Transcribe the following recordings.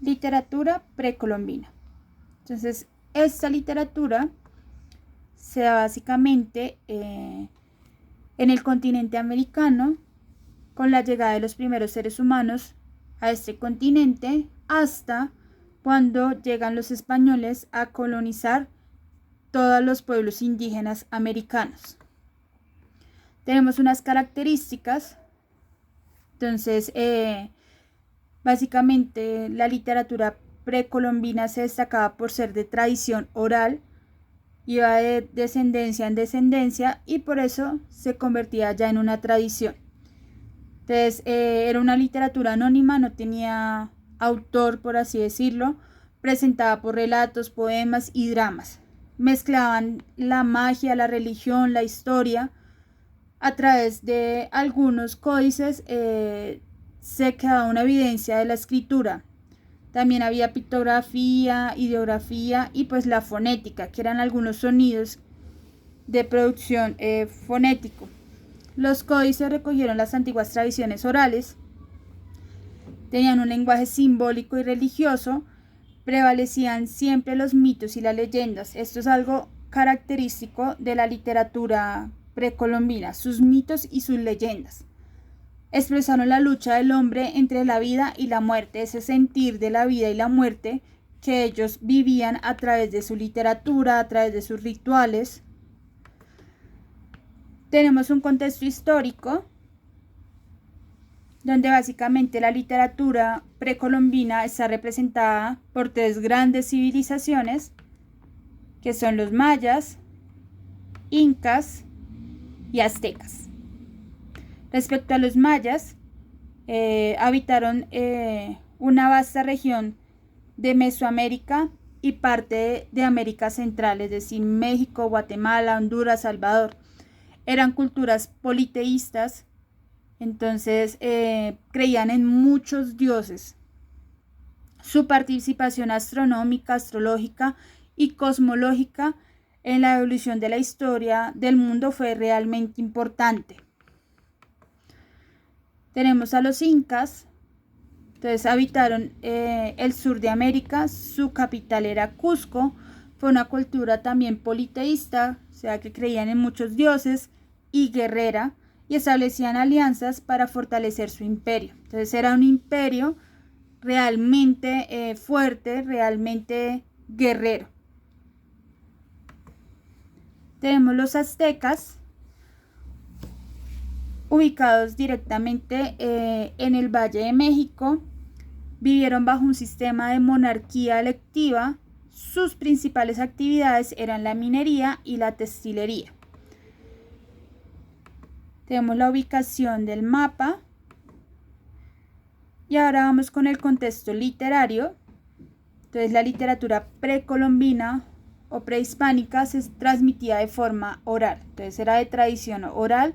Literatura precolombina. Entonces, esta literatura se da básicamente en el continente americano con la llegada de los primeros seres humanos a este continente hasta cuando llegan los españoles a colonizar todos los pueblos indígenas americanos. Tenemos unas características. Entonces, básicamente la literatura precolombina se destacaba por ser de tradición oral, iba de descendencia en descendencia y por eso se convertía ya en una tradición. Entonces, era una literatura anónima, no tenía autor, por así decirlo, presentada por relatos, poemas y dramas. Mezclaban la magia, la religión, la historia. A través de algunos códices se quedaba una evidencia de la escritura. También había pictografía, ideografía y pues la fonética, que eran algunos sonidos de producción fonético. Los códices recogieron las antiguas tradiciones orales, tenían un lenguaje simbólico y religioso, prevalecían siempre los mitos y las leyendas. Esto es algo característico de la literatura precolombina, sus mitos y sus leyendas. Expresaron la lucha del hombre entre la vida y la muerte, ese sentir de la vida y la muerte que ellos vivían a través de su literatura, a través de sus rituales. Tenemos un contexto histórico donde básicamente la literatura precolombina está representada por tres grandes civilizaciones, que son los mayas, incas y aztecas. Respecto a los mayas, habitaron una vasta región de Mesoamérica y parte de América Central, es decir, México, Guatemala, Honduras, Salvador. Eran culturas politeístas, entonces creían en muchos dioses. Su participación astronómica, astrológica y cosmológica en la evolución de la historia del mundo fue realmente importante. Tenemos a los incas. Entonces habitaron el sur de América, su capital era Cusco, fue una cultura también politeísta, o sea que creían en muchos dioses, y guerrera, y establecían alianzas para fortalecer su imperio. Entonces era un imperio realmente fuerte, realmente guerrero. Tenemos los aztecas, ubicados directamente en el Valle de México. Vivieron bajo un sistema de monarquía electiva. Sus principales actividades eran la minería y la textilería. Tenemos la ubicación del mapa. Y ahora vamos con el contexto literario. Entonces, la literatura precolombina o prehispánica se transmitía de forma oral. Entonces, era de tradición oral.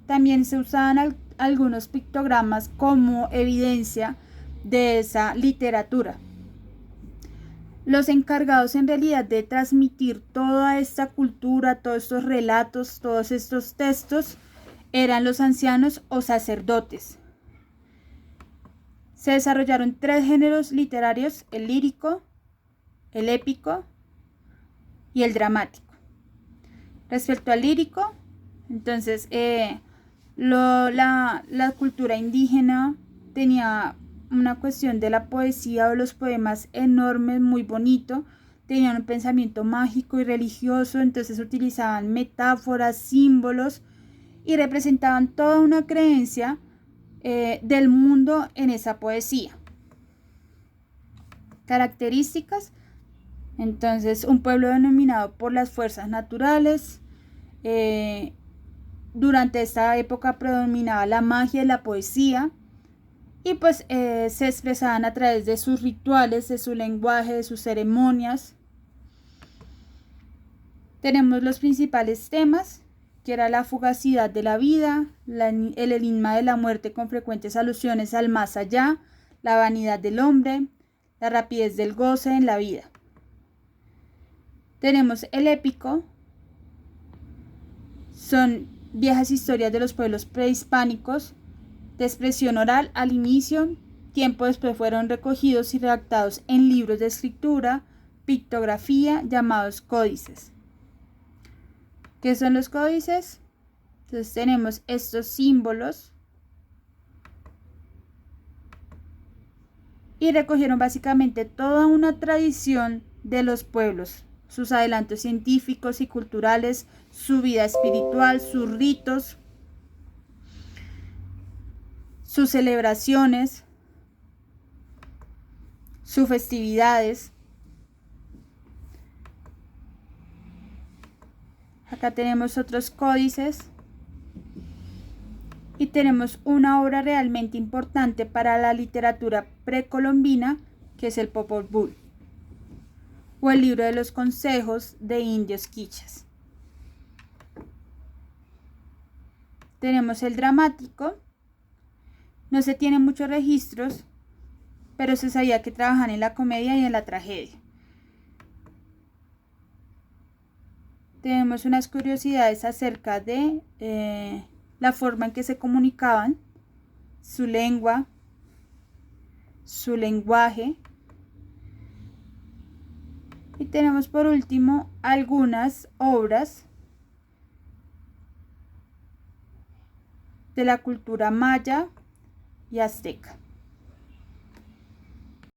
También se usaban algunos pictogramas como evidencia de esa literatura. Los encargados en realidad de transmitir toda esta cultura, todos estos relatos, todos estos textos, eran los ancianos o sacerdotes. Se desarrollaron tres géneros literarios: el lírico, el épico y el dramático. Respecto al lírico, entonces la cultura indígena tenía una cuestión de la poesía o los poemas enormes, muy bonito, tenían un pensamiento mágico y religioso, entonces utilizaban metáforas, símbolos y representaban toda una creencia del mundo en esa poesía. Características: entonces un pueblo denominado por las fuerzas naturales. Durante esta época predominaba la magia y la poesía, y pues se expresaban a través de sus rituales, de su lenguaje, de sus ceremonias. Tenemos los principales temas, que era la fugacidad de la vida, el enigma de la muerte con frecuentes alusiones al más allá, la vanidad del hombre, la rapidez del goce en la vida. Tenemos el épico, son viejas historias de los pueblos prehispánicos, de expresión oral al inicio, tiempo después fueron recogidos y redactados en libros de escritura, pictografía, llamados códices. ¿Qué son los códices? Entonces tenemos estos símbolos y recogieron básicamente toda una tradición de los pueblos, sus adelantos científicos y culturales, su vida espiritual, sus ritos, sus celebraciones, sus festividades. Acá tenemos otros códices y tenemos una obra realmente importante para la literatura precolombina, que es el Popol Vuh, o el libro de los consejos de indios quichas. Tenemos el dramático. No se tienen muchos registros, pero se sabía que trabajan en la comedia y en la tragedia. Tenemos unas curiosidades acerca de la forma en que se comunicaban, su lengua, su lenguaje. Y tenemos por último algunas obras de la cultura maya y azteca.